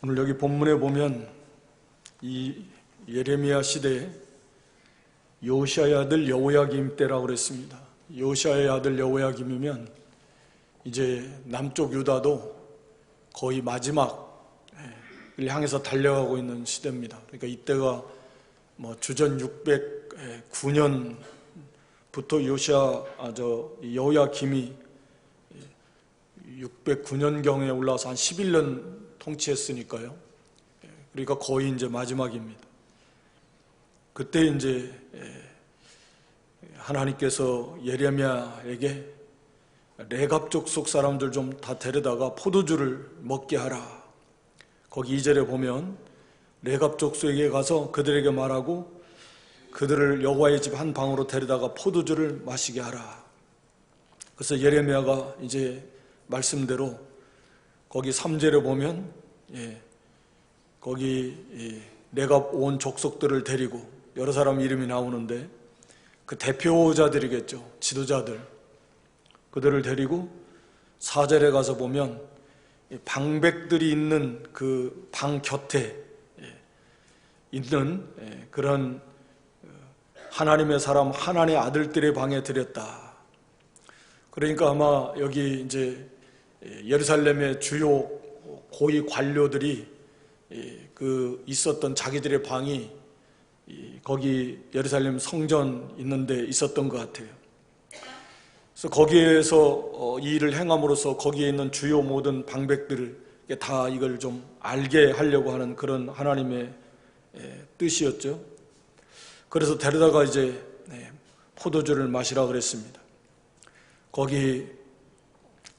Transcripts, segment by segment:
오늘 여기 본문에 보면 이 예레미야 시대에 요시야의 아들 여호야김 때라고 그랬습니다. 요시야의 아들 여호야김이면 이제 남쪽 유다도 거의 마지막을 향해서 달려가고 있는 시대입니다. 그러니까 이때가 주전 609년부터 여호야김이 609년경에 올라와서 한 11년 통치했으니까요. 그러니까 거의 이제 마지막입니다. 그때 이제 하나님께서 예레미야에게 레갑 족속 사람들 좀 다 데려다가 포도주를 먹게 하라. 거기 2절에 보면 레갑 족속에게 가서 그들에게 말하고 그들을 여호와의 집 한 방으로 데려다가 포도주를 마시게 하라. 그래서 예레미야가 이제 말씀대로 거기 3절에 보면 거기 레갑 온 족속들을 데리고 여러 사람 이름이 나오는데 그 대표자들이겠죠. 지도자들. 그들을 데리고 4절에 가서 보면 방백들이 있는 그 방 곁에 있는 그런 하나님의 사람 하나님의 아들들의 방에 들였다. 그러니까 아마 여기 이제 예루살렘의 주요 고위 관료들이 그 있었던 자기들의 방이 거기 예루살렘 성전 있는데 있었던 것 같아요. 그래서 거기에서 이 일을 행함으로써 거기에 있는 주요 모든 방백들을 다 이걸 좀 알게 하려고 하는 그런 하나님의 뜻이었죠. 그래서 데려다가 이제 포도주를 마시라 그랬습니다. 거기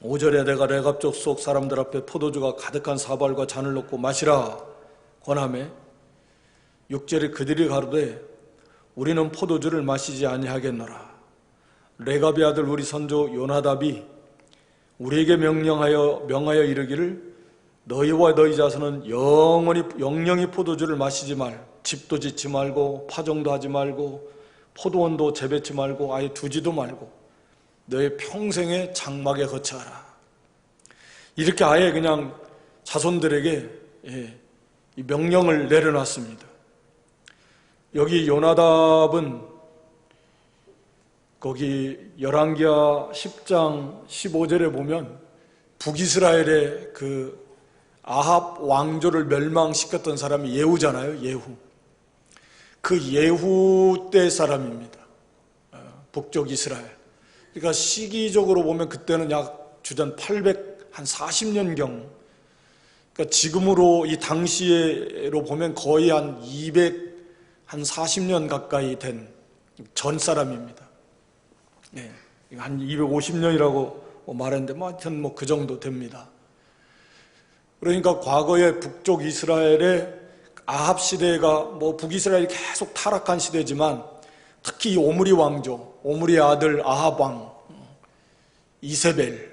5절에 내가 레갑 족속 사람들 앞에 포도주가 가득한 사발과 잔을 넣고 마시라 권하매 6절에 그들이 가로되 우리는 포도주를 마시지 아니하겠노라. 레갑의 아들 우리 선조 요나답이 우리에게 명하여 이르기를 너희와 너희 자손은 영영히 포도주를 마시지 말, 집도 짓지 말고 파종도 하지 말고 포도원도 재배치 말고 아예 두지도 말고 너의 평생에 장막에 거처하라. 이렇게 아예 그냥 자손들에게 이 명령을 내려놨습니다. 여기 요나답은 거기 열왕기하 10장 15절에 보면 북이스라엘의 그 아합 왕조를 멸망시켰던 사람이 예후잖아요. 예후. 그 예후 때 사람입니다. 북쪽 이스라엘. 그러니까 시기적으로 보면 그때는 약 주전 840년경, 그러니까 지금으로 이 당시로 보면 거의 한 240년 가까이 된 전 사람입니다. 한 250년이라고 말했는데 하여튼 그 정도 됩니다. 그러니까 과거에 북쪽 이스라엘의 아합 시대가 북이스라엘이 계속 타락한 시대지만 특히 이 오므리 왕조, 오므리의 아들 아합 왕, 이세벨,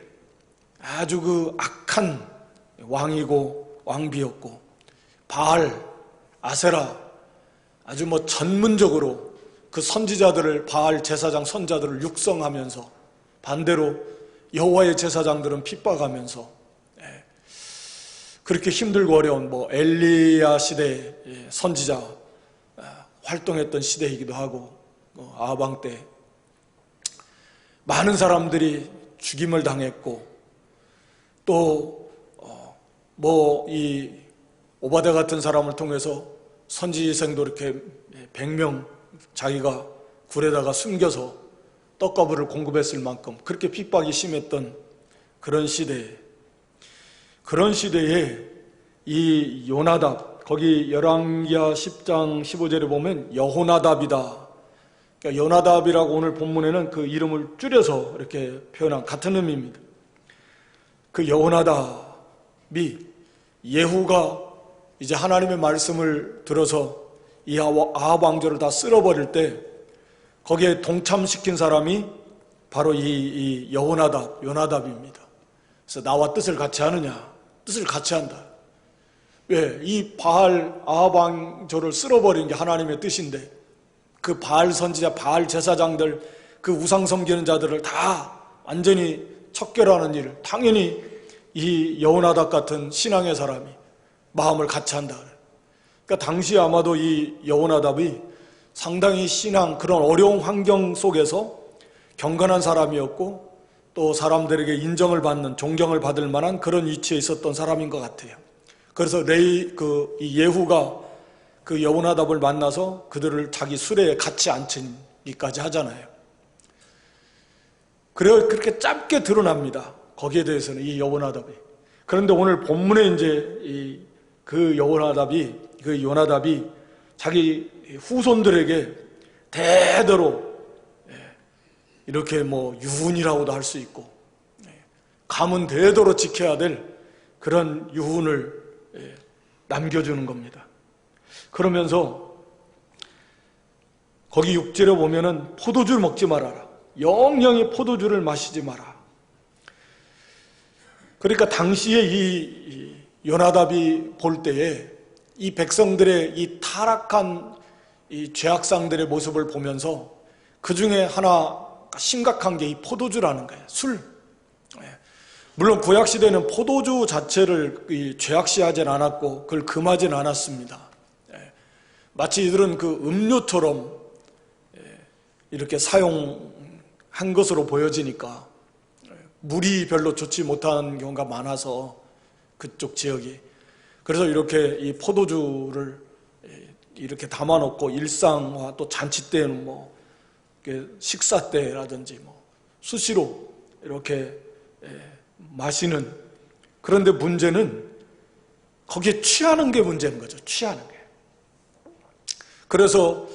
아주 그 악한 왕이고 왕비였고 바알, 아세라, 아주 전문적으로 그 선지자들을 바알 제사장 선자들을 육성하면서 반대로 여호와의 제사장들은 핍박하면서 그렇게 힘들고 어려운 엘리야 시대 선지자 활동했던 시대이기도 하고 아합 왕 때 많은 사람들이 죽임을 당했고 또 이 오바댜 같은 사람을 통해서 선지생도 이렇게 100명 자기가 굴에다가 숨겨서 떡가루를 공급했을 만큼 그렇게 핍박이 심했던 그런 시대에 이 요나답, 거기 열왕기하 10장 15절에 보면 여호나답이다. 그러니까 요나답이라고 오늘 본문에는 그 이름을 줄여서 이렇게 표현한 같은 의미입니다. 그 여호나답이 예후가 이제 하나님의 말씀을 들어서 이 아합 왕조를 다 쓸어버릴 때 거기에 동참시킨 사람이 바로 이 요나답입니다. 그래서 나와 뜻을 같이 하느냐? 뜻을 같이 한다. 왜? 이 바알 아합 왕조를 쓸어버린 게 하나님의 뜻인데 그 바알 선지자, 바알 제사장들, 그 우상 섬기는 자들을 다 완전히 척결하는 일, 당연히 이 여호나답 같은 신앙의 사람이 마음을 같이 한다. 그러니까 당시 아마도 이 여호나답이 상당히 신앙 그런 어려운 환경 속에서 경건한 사람이었고 또 사람들에게 인정을 받는 존경을 받을 만한 그런 위치에 있었던 사람인 것 같아요. 그래서 이 예후가 그 여호나답을 만나서 그들을 자기 수레에 같이 앉히기까지 하잖아요. 그래서 그렇게 짧게 드러납니다. 거기에 대해서는 이 여호나답이. 그런데 오늘 본문에 이제 그 요나답이 자기 후손들에게 대대로 이렇게 뭐 유훈이라고도 할 수 있고 가문 대대로 지켜야 될 그런 유훈을 남겨주는 겁니다. 그러면서 거기 6절에 보면은 포도주를 먹지 말아라. 영영이 포도주를 마시지 마라. 그러니까 당시에 이 요나답이 볼 때에 이 백성들의 이 타락한 이 죄악상들의 모습을 보면서 그 중에 하나 심각한 게 이 포도주라는 거예요. 술. 물론 구약시대는 포도주 자체를 죄악시하진 않았고 그걸 금하진 않았습니다. 마치 이들은 그 음료처럼 이렇게 사용한 것으로 보여지니까 물이 별로 좋지 못한 경우가 많아서 그쪽 지역이. 그래서 이렇게 이 포도주를 이렇게 담아놓고 일상화 또 잔치 때는 뭐 식사 때라든지 뭐 수시로 이렇게 마시는. 그런데 문제는 거기에 취하는 게 문제인 거죠. 취하는 게. 그래서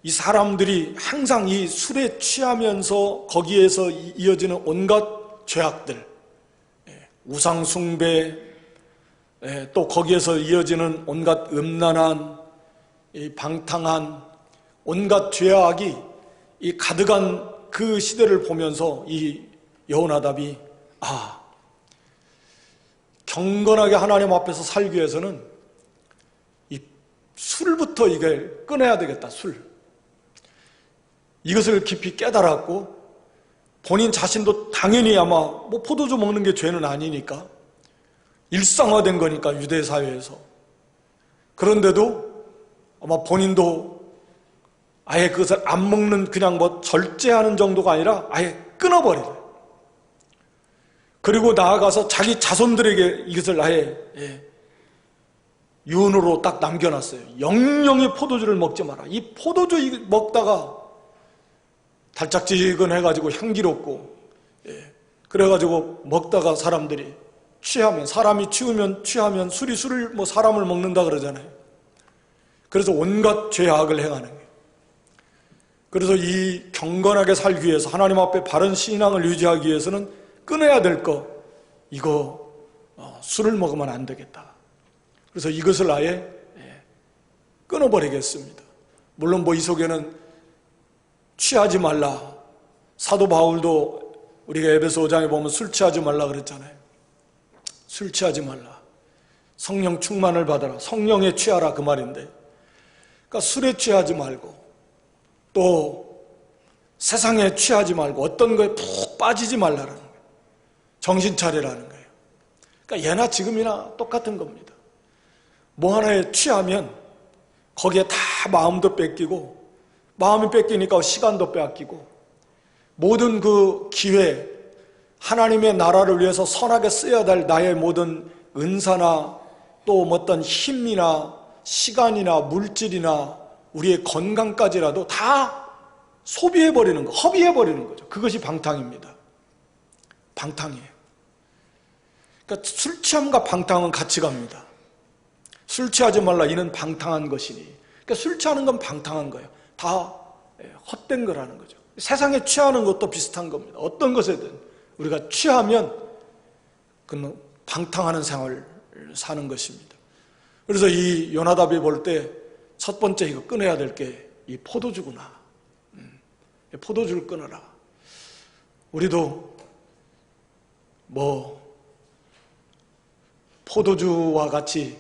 이 사람들이 항상 이 술에 취하면서 거기에서 이어지는 온갖 죄악들, 우상 숭배, 또 거기에서 이어지는 온갖 음란한, 방탕한 온갖 죄악이 이 가득한 그 시대를 보면서 이 여호나답이 경건하게 하나님 앞에서 살기 위해서는 이 술부터 이걸 끊어야 되겠다. 술. 이것을 깊이 깨달았고 본인 자신도 당연히 아마 뭐 포도주 먹는 게 죄는 아니니까 일상화된 거니까 유대 사회에서. 그런데도 아마 본인도 아예 그것을 안 먹는 그냥 뭐 절제하는 정도가 아니라 아예 끊어버려요. 그리고 나아가서 자기 자손들에게 이것을 아예 유언으로 딱 남겨놨어요. 영영이 포도주를 먹지 마라. 이 포도주 먹다가 달짝지근해가지고 향기롭고 그래가지고 먹다가 사람들이 취하면, 사람이 취하면 술을 뭐 사람을 먹는다 그러잖아요. 그래서 온갖 죄악을 행하는 거예요. 그래서 이 경건하게 살기 위해서 하나님 앞에 바른 신앙을 유지하기 위해서는 끊어야 될 거, 이거 술을 먹으면 안 되겠다. 그래서 이것을 아예 끊어버리겠습니다. 물론 뭐 이 속에는 취하지 말라. 사도 바울도 우리가 에베소 5장에 보면 술 취하지 말라 그랬잖아요. 술 취하지 말라. 성령 충만을 받아라. 성령에 취하라 그 말인데. 그러니까 술에 취하지 말고 또 세상에 취하지 말고 어떤 거에 푹 빠지지 말라는 거예요. 정신 차리라는 거예요. 그러니까 예나 지금이나 똑같은 겁니다. 뭐 하나에 취하면 거기에 다 마음도 뺏기고 마음이 뺏기니까 시간도 빼앗기고 모든 그 기회, 하나님의 나라를 위해서 선하게 써야 될 나의 모든 은사나 또 어떤 힘이나 시간이나 물질이나 우리의 건강까지라도 다 소비해버리는 거, 허비해버리는 거죠. 그것이 방탕입니다. 방탕이에요. 그러니까 술 취함과 방탕은 같이 갑니다. 술 취하지 말라 이는 방탕한 것이니. 그러니까 술 취하는 건 방탕한 거예요. 다 헛된 거라는 거죠. 세상에 취하는 것도 비슷한 겁니다. 어떤 것에든 우리가 취하면 그는 방탕하는 생활을 사는 것입니다. 그래서 이 요나답이 볼 때 첫 번째 이거 끊어야 될 게 이 포도주구나. 포도주를 끊어라. 우리도 뭐 포도주와 같이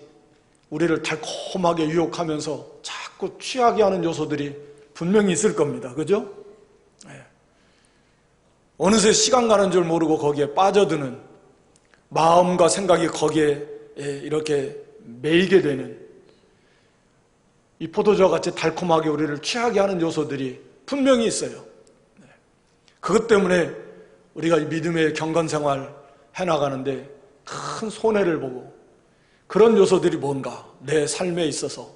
우리를 달콤하게 유혹하면서 자꾸 취하게 하는 요소들이 분명히 있을 겁니다. 그죠? 어느새 시간 가는 줄 모르고 거기에 빠져드는 마음과 생각이 거기에 이렇게 매이게 되는, 이 포도주와 같이 달콤하게 우리를 취하게 하는 요소들이 분명히 있어요. 그것 때문에 우리가 믿음의 경건생활 해나가는데 큰 손해를 보고, 그런 요소들이 뭔가 내 삶에 있어서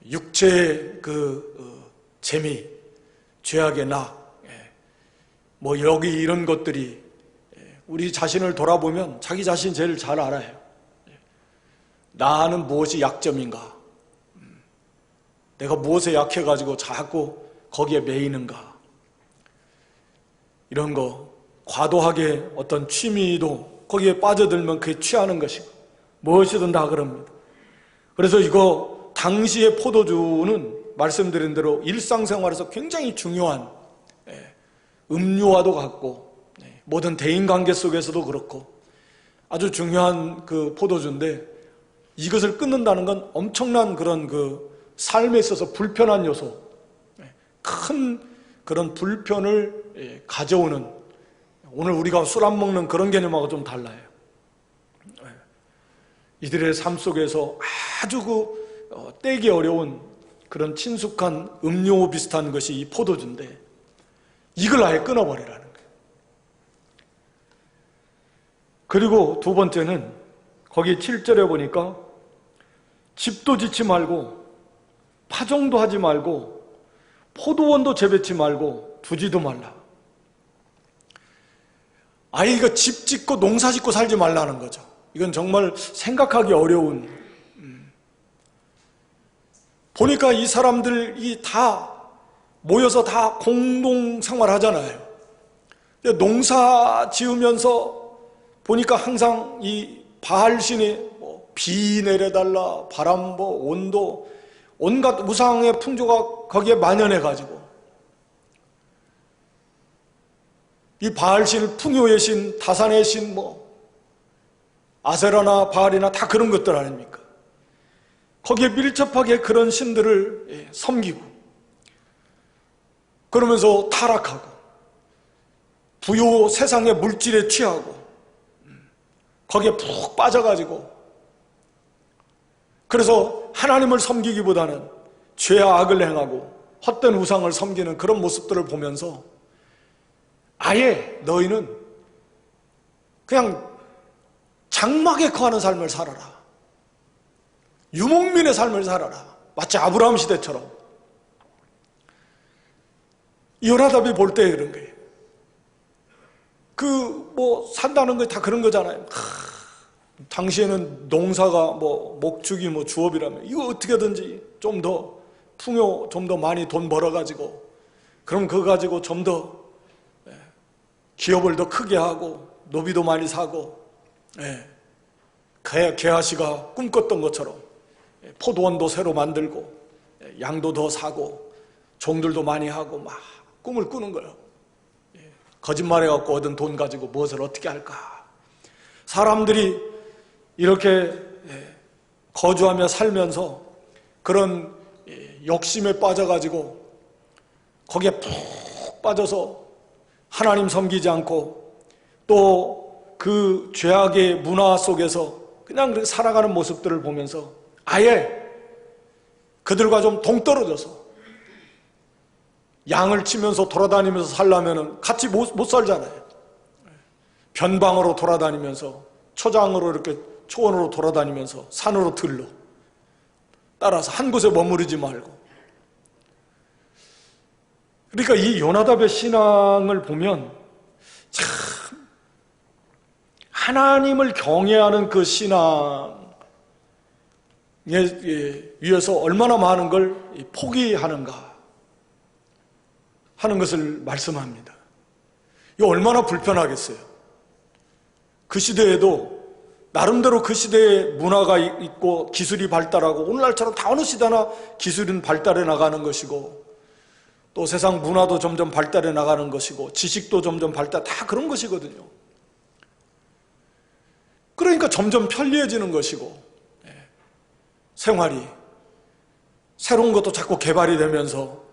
육체의 재미, 죄악의 여기 이런 것들이, 우리 자신을 돌아보면 자기 자신 제일 잘 알아요. 나는 무엇이 약점인가? 내가 무엇에 약해가지고 자꾸 거기에 매이는가? 이런 거, 과도하게 어떤 취미도 거기에 빠져들면 그게 취하는 것이고, 무엇이든 다 그럽니다. 그래서 이거 당시의 포도주는 말씀드린 대로 일상생활에서 굉장히 중요한 음료와도 같고, 모든 대인관계 속에서도 그렇고 아주 중요한 그 포도주인데, 이것을 끊는다는 건 엄청난 그런 삶에 있어서 불편한 요소, 큰 그런 불편을 가져오는, 오늘 우리가 술 안 먹는 그런 개념하고 좀 달라요. 이들의 삶 속에서 아주 떼기 어려운 그런 친숙한 음료 비슷한 것이 이 포도주인데, 이걸 아예 끊어버리라는 거예요. 그리고 두 번째는 거기 7절에 보니까 집도 짓지 말고 파종도 하지 말고 포도원도 재배치 말고 두지도 말라. 아예 이거 집 짓고 농사 짓고 살지 말라는 거죠. 이건 정말 생각하기 어려운, 보니까 이 사람들이 다 모여서 다 공동 생활하잖아요. 농사 지으면서 보니까 항상 이 바알신이 비 내려달라, 바람, 온도, 온갖 우상의 풍조가 거기에 만연해가지고, 이 바알신, 풍요의 신, 다산의 신, 아세라나 바알이나 다 그런 것들 아닙니까? 거기에 밀접하게 그런 신들을 섬기고, 그러면서 타락하고, 부요 세상의 물질에 취하고, 거기에 푹 빠져가지고, 그래서 하나님을 섬기기보다는 죄와 악을 행하고 헛된 우상을 섬기는 그런 모습들을 보면서, 아예 너희는 그냥 장막에 거하는 삶을 살아라, 유목민의 삶을 살아라. 마치 아브라함 시대처럼. 요나답이 볼 때 그런 거예요. 산다는 거 다 그런 거잖아요. 당시에는 농사가 목축이 주업이라면 이거 어떻게든지 좀 더 풍요, 좀 더 많이 돈 벌어가지고, 그럼 그거 가지고 좀 더 기업을 더 크게 하고 노비도 많이 사고, 게하시가 꿈꿨던 것처럼 포도원도 새로 만들고 양도 더 사고 종들도 많이 하고 막 꿈을 꾸는 거예요. 거짓말해갖고 얻은 돈 가지고 무엇을 어떻게 할까? 사람들이 이렇게 거주하며 살면서 그런 욕심에 빠져가지고 거기에 푹 빠져서 하나님 섬기지 않고 또 그 죄악의 문화 속에서 그냥 그렇게 살아가는 모습들을 보면서 아예 그들과 좀 동떨어져서, 양을 치면서 돌아다니면서 살려면 같이 못 살잖아요. 변방으로 돌아다니면서, 초장으로 이렇게 초원으로 돌아다니면서 산으로 들러 따라서 한 곳에 머무르지 말고. 그러니까 이 요나답의 신앙을 보면 참 하나님을 경외하는 그 신앙에 위해서 얼마나 많은 걸 포기하는가 하는 것을 말씀합니다. 이거 얼마나 불편하겠어요. 그 시대에도 나름대로 그 시대에 문화가 있고 기술이 발달하고, 오늘날처럼 다 어느 시대나 기술은 발달해 나가는 것이고 또 세상 문화도 점점 발달해 나가는 것이고 지식도 점점 발달, 다 그런 것이거든요. 그러니까 점점 편리해지는 것이고, 생활이 새로운 것도 자꾸 개발이 되면서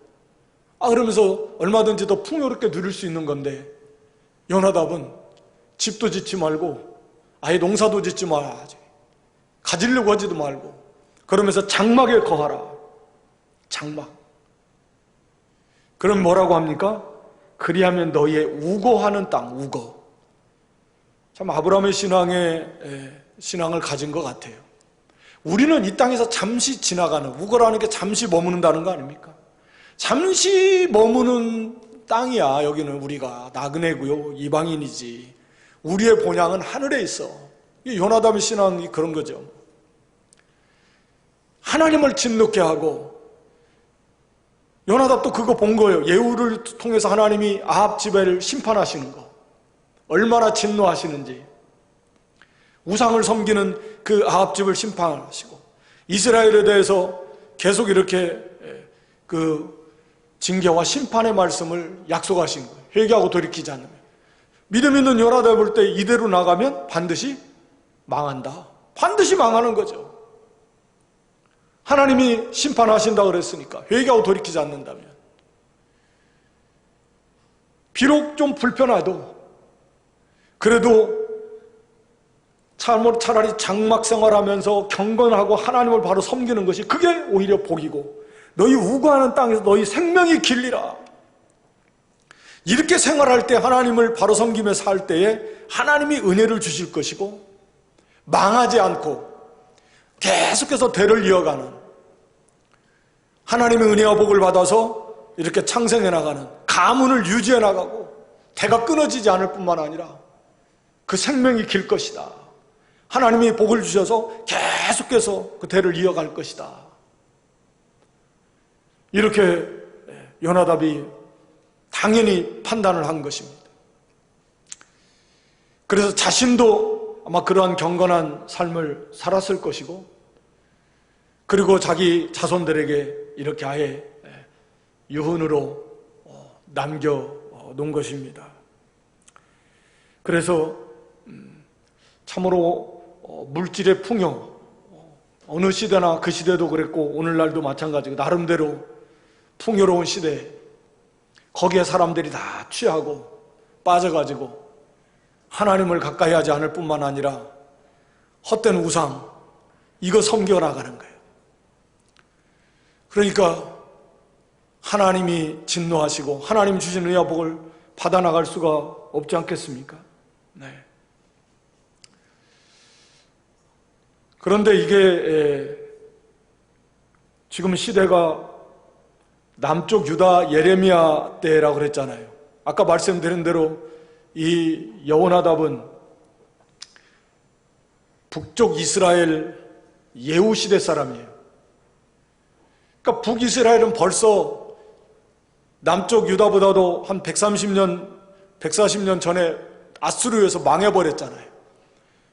그러면서 얼마든지 더 풍요롭게 누릴 수 있는 건데, 요나답은 집도 짓지 말고 아예 농사도 짓지 말아야지. 가지려고 하지도 말고. 그러면서 장막에 거하라. 장막. 그럼 뭐라고 합니까? 그리하면 너희의 우거하는 땅, 우거. 참 아브라함의 신앙을 가진 것 같아요. 우리는 이 땅에서 잠시 지나가는, 우거라는 게 잠시 머무는다는 거 아닙니까? 잠시 머무는 땅이야. 여기는 우리가 나그네고요, 이방인이지. 우리의 본향은 하늘에 있어. 요나답의 신앙이 그런 거죠. 하나님을 짓눕게 하고, 요나답도 그거 본 거예요. 예후를 통해서 하나님이 아합 집회를 심판하시는 거, 얼마나 진노하시는지. 우상을 섬기는 그 아합 집을 심판하시고, 이스라엘에 대해서 계속 이렇게 그 징계와 심판의 말씀을 약속하신 거예요. 회개하고 돌이키지 않으면. 믿음 있는 요나답을 볼 때 이대로 나가면 반드시 망한다. 반드시 망하는 거죠. 하나님이 심판하신다 그랬으니까, 회개하고 돌이키지 않는다면. 비록 좀 불편해도 그래도 차라리 장막 생활하면서 경건하고 하나님을 바로 섬기는 것이, 그게 오히려 복이고, 너희 우거하는 땅에서 너희 생명이 길리라. 이렇게 생활할 때, 하나님을 바로 섬기며 살 때에 하나님이 은혜를 주실 것이고, 망하지 않고 계속해서 대를 이어가는, 하나님의 은혜와 복을 받아서 이렇게 창생해 나가는, 가문을 유지해 나가고 대가 끊어지지 않을 뿐만 아니라 그 생명이 길 것이다. 하나님이 복을 주셔서 계속해서 그 대를 이어갈 것이다. 이렇게 요나답이 당연히 판단을 한 것입니다. 그래서 자신도 아마 그러한 경건한 삶을 살았을 것이고, 그리고 자기 자손들에게 이렇게 아예 유훈으로 남겨놓은 것입니다. 그래서 참으로 물질의 풍요, 어느 시대나 그 시대도 그랬고 오늘날도 마찬가지고, 나름대로 풍요로운 시대, 거기에 사람들이 다 취하고 빠져가지고 하나님을 가까이 하지 않을 뿐만 아니라 헛된 우상, 이거 섬겨나가는 거예요. 그러니까 하나님이 진노하시고 하나님 주신 은혜와 복을 받아나갈 수가 없지 않겠습니까? 네. 그런데 이게 지금 시대가 남쪽 유다 예레미야 때라고 그랬잖아요. 아까 말씀드린 대로 이 여호나답은 북쪽 이스라엘 예후 시대 사람이에요. 그러니까 북이스라엘은 벌써 남쪽 유다보다도 한 130년, 140년 전에 아수르에서 망해버렸잖아요.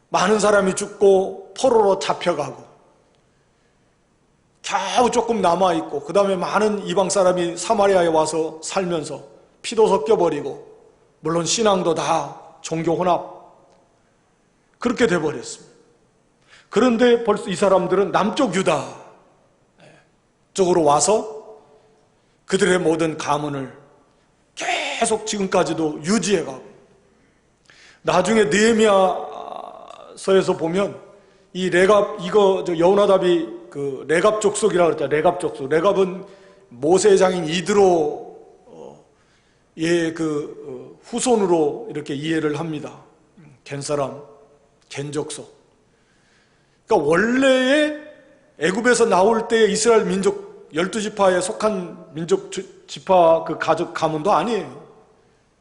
많은 사람이 죽고 포로로 잡혀가고 겨우 조금 남아있고, 그 다음에 많은 이방 사람이 사마리아에 와서 살면서 피도 섞여버리고, 물론 신앙도 다 종교 혼합, 그렇게 돼버렸습니다. 그런데 벌써 이 사람들은 남쪽 유다 쪽으로 와서 그들의 모든 가문을 계속 지금까지도 유지해가고, 나중에 느헤미야서에서 보면 이 레갑, 여호나답이 그 레갑 족속이라고 그랬잖아요. 레갑 족속. 레갑은 모세의 장인 이드로의 그 후손으로 이렇게 이해를 합니다. 겐 사람, 겐 족속. 그러니까 원래의 애굽에서 나올 때 이스라엘 민족 12지파에 속한 민족 지파 그 가족 가문도 아니에요.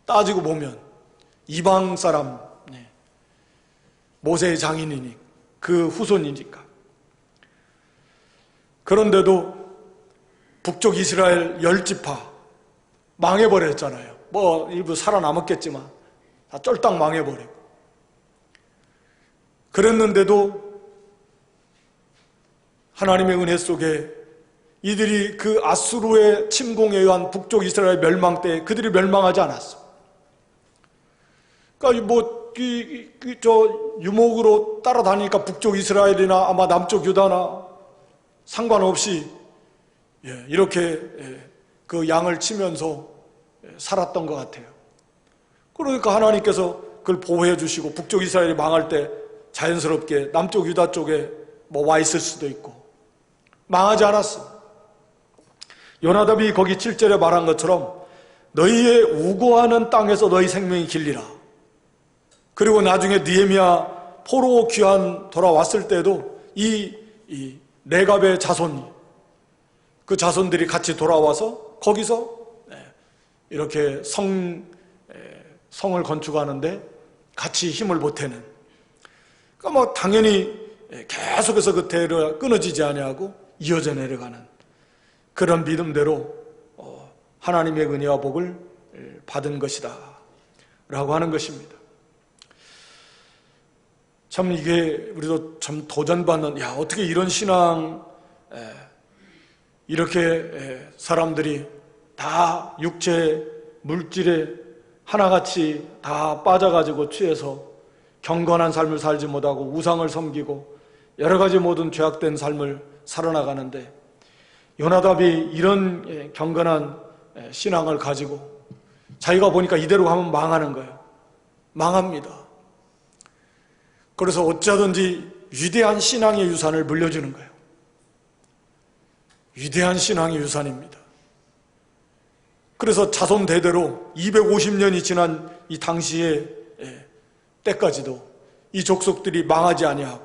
따지고 보면 이방 사람, 모세의 장인이니 그 후손이니까. 그런데도 북쪽 이스라엘 10지파 망해버렸잖아요. 뭐 일부 살아남았겠지만 다 쫄딱 망해버리고. 그랬는데도 하나님의 은혜 속에 이들이 그 아수르의 침공에 의한 북쪽 이스라엘 멸망 때 그들이 멸망하지 않았어. 그러니까 유목으로 따라다니니까 북쪽 이스라엘이나 아마 남쪽 유다나 상관없이 이렇게 그 양을 치면서 살았던 것 같아요. 그러니까 하나님께서 그걸 보호해 주시고, 북쪽 이스라엘이 망할 때 자연스럽게 남쪽 유다 쪽에 뭐 와 있을 수도 있고 망하지 않았어. 요나답이 거기 7절에 말한 것처럼 너희의 우고하는 땅에서 너희 생명이 길리라. 그리고 나중에 느헤미야 포로 귀환 돌아왔을 때도 이 레갑의 자손이, 그 자손들이 같이 돌아와서 거기서 이렇게 성을 건축하는데 같이 힘을 보태는, 그러니까 뭐 당연히 계속해서 그 대로가 끊어지지 아니하고 이어져 내려가는 그런 믿음대로 하나님의 은혜와 복을 받은 것이다 라고 하는 것입니다. 참 이게 우리도 참 도전받는, 어떻게 이런 신앙, 이렇게 사람들이 다 육체, 물질에 하나같이 다 빠져가지고 취해서 경건한 삶을 살지 못하고 우상을 섬기고 여러 가지 모든 죄악된 삶을 살아나가는데, 요나답이 이런 경건한 신앙을 가지고 자기가 보니까 이대로 가면 망하는 거예요. 망합니다. 그래서 어찌하든지 위대한 신앙의 유산을 물려주는 거예요. 위대한 신앙의 유산입니다. 그래서 자손 대대로 250년이 지난 이 당시의 때까지도 이 족속들이 망하지 아니하고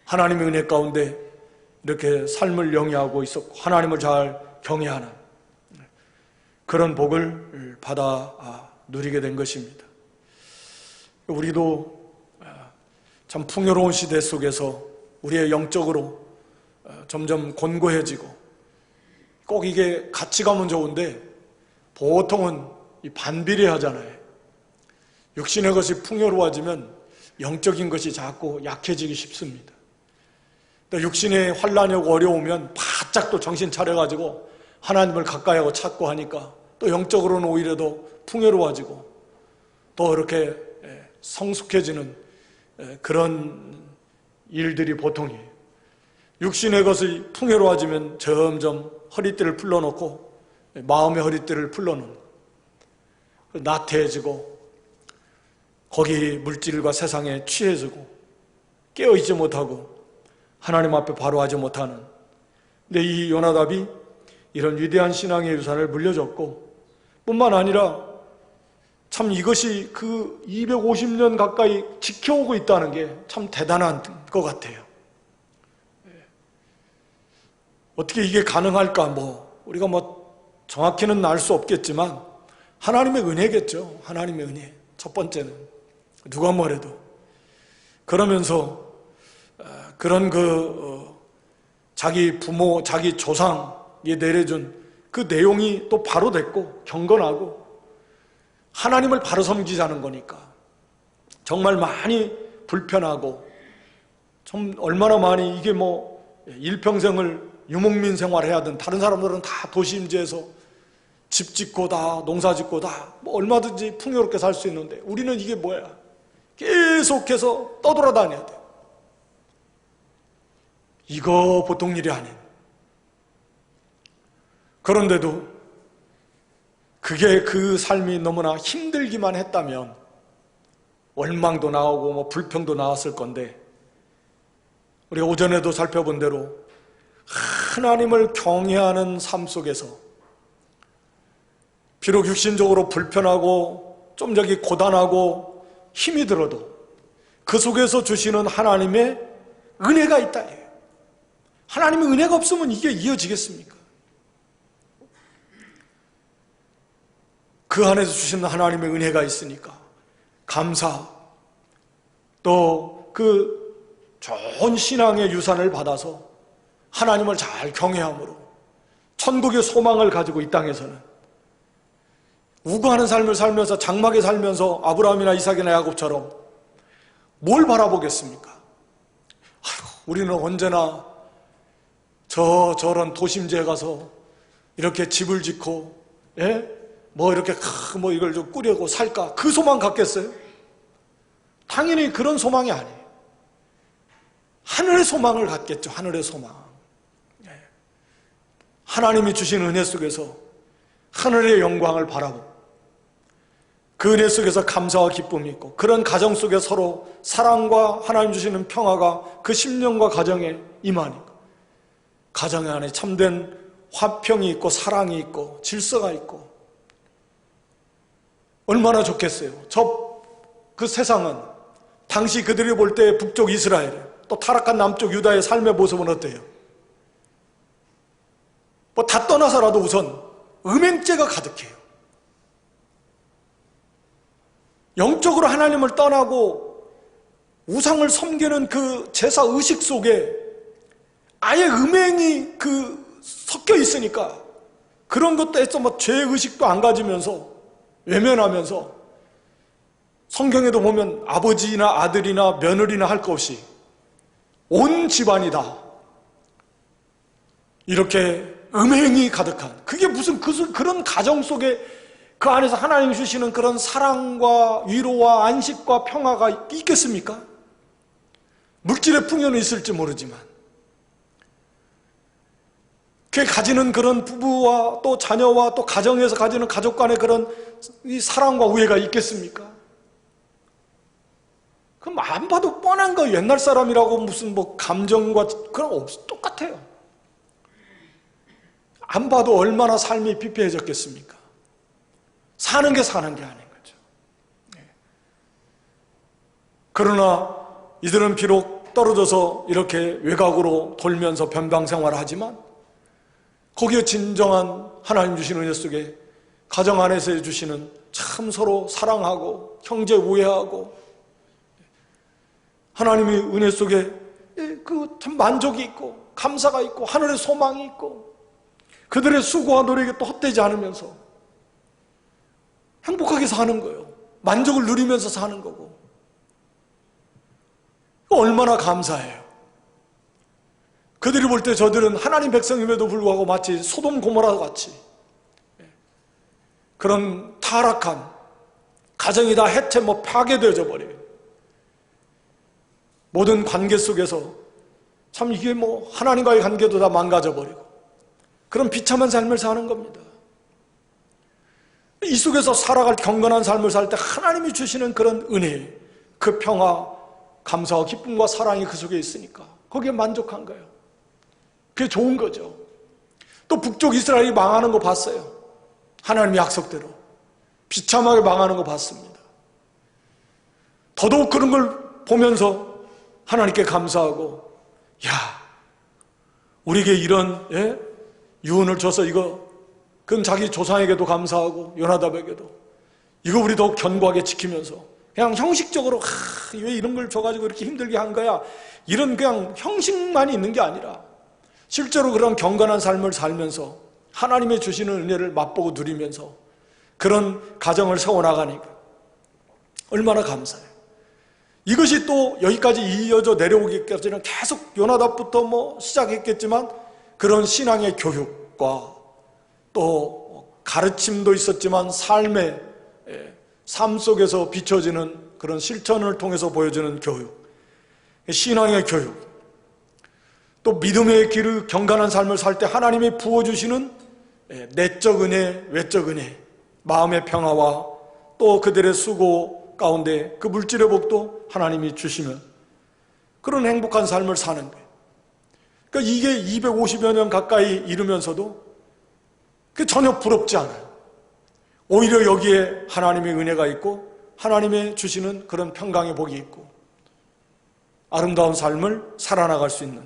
하나님의 은혜 가운데 이렇게 삶을 영위하고 있었고 하나님을 잘 경외하는 그런 복을 받아 누리게 된 것입니다. 우리도 참 풍요로운 시대 속에서 우리의 영적으로 점점 곤고해지고, 꼭 이게 같이 가면 좋은데 보통은 반비례하잖아요. 육신의 것이 풍요로워지면 영적인 것이 자꾸 약해지기 쉽습니다. 육신의 환난이 오고 어려우면 바짝 또 정신 차려가지고 하나님을 가까이 하고 찾고 하니까 또 영적으로는 오히려 더 풍요로워지고 또 이렇게 성숙해지는 그런 일들이 보통이에요. 육신의 것이 풍요로워지면 점점 허리띠를 풀러놓고 마음의 허리띠를 풀러놓는, 나태해지고 거기 물질과 세상에 취해지고 깨어있지 못하고 하나님 앞에 바로 하지 못하는. 근데 이 요나답이 이런 위대한 신앙의 유산을 물려줬고, 뿐만 아니라 참 이것이 그 250년 가까이 지켜오고 있다는 게 참 대단한 것 같아요. 어떻게 이게 가능할까? 우리가 정확히는 알 수 없겠지만 하나님의 은혜겠죠. 하나님의 은혜. 첫 번째는 누가 뭐래도. 그러면서 그런 자기 부모, 자기 조상이 내려준 그 내용이 또 바로 됐고 경건하고 하나님을 바로 섬기자는 거니까 정말 많이 불편하고 좀 얼마나 많이 이게 일평생을 유목민 생활해야 하던 다른 사람들은 다 도시임지에서 집 짓고 다 농사 짓고 다 얼마든지 풍요롭게 살 수 있는데 우리는 이게 뭐야? 계속해서 떠돌아다녀야 돼. 이거 보통 일이 아닌. 그런데도 그게 그 삶이 너무나 힘들기만 했다면 원망도 나오고 불평도 나왔을 건데, 우리가 오전에도 살펴본 대로 하나님을 경외하는 삶 속에서 비록 육신적으로 불편하고 좀 저기 고단하고 힘이 들어도 그 속에서 주시는 하나님의 은혜가 있다. 하나님의 은혜가 없으면 이게 이어지겠습니까? 그 안에서 주시는 하나님의 은혜가 있으니까 감사, 또 그 좋은 신앙의 유산을 받아서 하나님을 잘 경외함으로 천국의 소망을 가지고 이 땅에서는 우고하는 삶을 살면서 장막에 살면서 아브라함이나 이삭이나 야곱처럼 뭘 바라보겠습니까? 우리는 언제나 저런 도심지에 가서 이렇게 집을 짓고 이렇게 이걸 좀 꾸려고 살까? 그 소망 갖겠어요? 당연히 그런 소망이 아니에요. 하늘의 소망을 갖겠죠. 하늘의 소망. 하나님이 주신 은혜 속에서 하늘의 영광을 바라보고 그 은혜 속에서 감사와 기쁨이 있고, 그런 가정 속에 서로 사랑과 하나님 주시는 평화가 그 심령과 가정에 임하니까 가정 안에 참된 화평이 있고 사랑이 있고 질서가 있고 얼마나 좋겠어요. 그 세상은 당시 그들이 볼 때 북쪽 이스라엘, 또 타락한 남쪽 유다의 삶의 모습은 어때요? 뭐 다 떠나서라도 우선 음행죄가 가득해요. 영적으로 하나님을 떠나고 우상을 섬기는 그 제사 의식 속에 아예 음행이 섞여 있으니까 그런 것도 해서 뭐 죄의식도 안 가지면서 외면하면서, 성경에도 보면 아버지나 아들이나 며느리나 할 것 없이 온 집안이다 이렇게 음행이 가득한, 그게 무슨 그런 가정 속에 그 안에서 하나님 주시는 그런 사랑과 위로와 안식과 평화가 있겠습니까? 물질의 풍요는 있을지 모르지만 그게 가지는 그런 부부와 또 자녀와 또 가정에서 가지는 가족 간의 그런 이 사랑과 우애가 있겠습니까? 그럼 안 봐도 뻔한 거, 옛날 사람이라고 무슨 뭐 감정과 그런 똑같아요. 안 봐도 얼마나 삶이 피폐해졌겠습니까? 사는 게 아닌 거죠. 그러나 이들은 비록 떨어져서 이렇게 외곽으로 돌면서 변방생활을 하지만 거기에 진정한 하나님 주시는 은혜 속에 가정 안에서 해주시는 참 서로 사랑하고 형제 우애하고 하나님의 은혜 속에 그 참 만족이 있고 감사가 있고 하늘의 소망이 있고 그들의 수고와 노력이 또 헛되지 않으면서 행복하게 사는 거예요. 만족을 누리면서 사는 거고. 얼마나 감사해요. 그들이 볼 때 저들은 하나님 백성임에도 불구하고 마치 소돔 고모라 같이 그런 타락한 가정이 다 해체 파괴되어져 버려요. 모든 관계 속에서 참 이게 하나님과의 관계도 다 망가져 버리고 그런 비참한 삶을 사는 겁니다. 이 속에서 살아갈 경건한 삶을 살 때 하나님이 주시는 그런 은혜, 그 평화, 감사와 기쁨과 사랑이 그 속에 있으니까 거기에 만족한 거예요. 그게 좋은 거죠. 또 북쪽 이스라엘이 망하는 거 봤어요. 하나님의 약속대로 비참하게 망하는 거 봤습니다. 더더욱 그런 걸 보면서 하나님께 감사하고, 야, 우리에게 이런 유언을 줘서 그건 자기 조상에게도 감사하고 요나답에게도 이거 우리 더욱 견고하게 지키면서 그냥 형식적으로 왜 이런 걸 줘가지고 이렇게 힘들게 한 거야, 이런 그냥 형식만이 있는 게 아니라 실제로 그런 경건한 삶을 살면서 하나님의 주시는 은혜를 맛보고 누리면서 그런 가정을 세워나가니까 얼마나 감사해요. 이것이 또 여기까지 이어져 내려오기까지는 계속 요나답부터 시작했겠지만 그런 신앙의 교육과 또 가르침도 있었지만 삶 속에서 비춰지는 그런 실천을 통해서 보여주는 교육, 신앙의 교육, 또 믿음의 길을 경건한 삶을 살 때 하나님이 부어주시는 내적 은혜, 외적 은혜, 마음의 평화와 또 그들의 수고 가운데 그 물질의 복도 하나님이 주시면 그런 행복한 삶을 사는 거예요. 그러니까 이게 250여 년 가까이 이르면서도 전혀 부럽지 않아요. 오히려 여기에 하나님의 은혜가 있고 하나님의 주시는 그런 평강의 복이 있고 아름다운 삶을 살아나갈 수 있는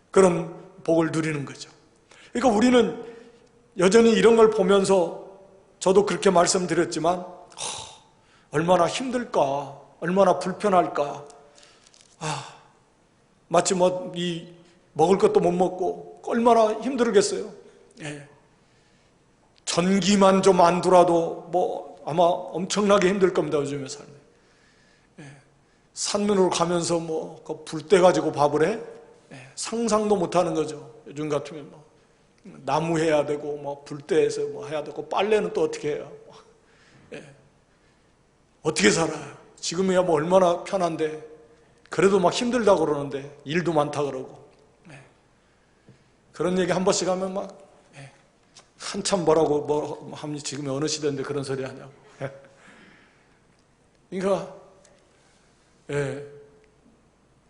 그런 복을 누리는 거죠. 그러니까 우리는 여전히 이런 걸 보면서 저도 그렇게 말씀드렸지만 얼마나 힘들까, 얼마나 불편할까, 마치 먹을 것도 못 먹고 얼마나 힘들겠어요. 전기만 좀 안 두라도 아마 엄청나게 힘들 겁니다. 요즘의 삶에. 산면으로 가면서 불 떼 가지고 밥을 해? 상상도 못하는 거죠. 요즘 같으면 나무 해야 되고 불 떼서 해야 되고 빨래는 또 어떻게 해요? 어떻게 살아요? 지금이야 얼마나 편한데 그래도 힘들다고 그러는데 일도 많다 그러고 그런 얘기 한 번씩 하면 한참 뭐라고 하면 지금이 어느 시대인데 그런 소리 하냐고. 그러니까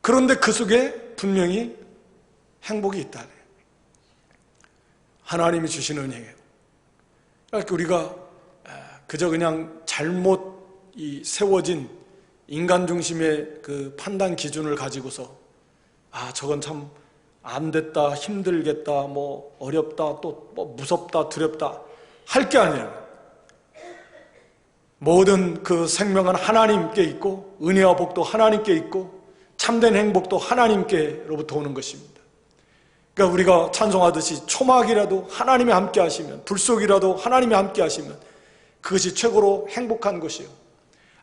그런데 그 속에 분명히 행복이 있다. 하나님이 주신 은혜예요. 그러니까 우리가 그저 그냥 잘못 세워진 인간 중심의 그 판단 기준을 가지고서 저건 참 안 됐다, 힘들겠다, 뭐 어렵다, 또 뭐 무섭다, 두렵다 할 게 아니에요. 모든 그 생명은 하나님께 있고 은혜와 복도 하나님께 있고 참된 행복도 하나님께로부터 오는 것입니다. 그러니까 우리가 찬송하듯이 초막이라도 하나님이 함께 하시면, 불 속이라도 하나님이 함께 하시면 그것이 최고로 행복한 것이요.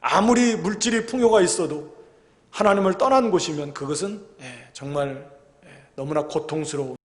아무리 물질이 풍요가 있어도 하나님을 떠난 곳이면 그것은 정말 너무나 고통스러운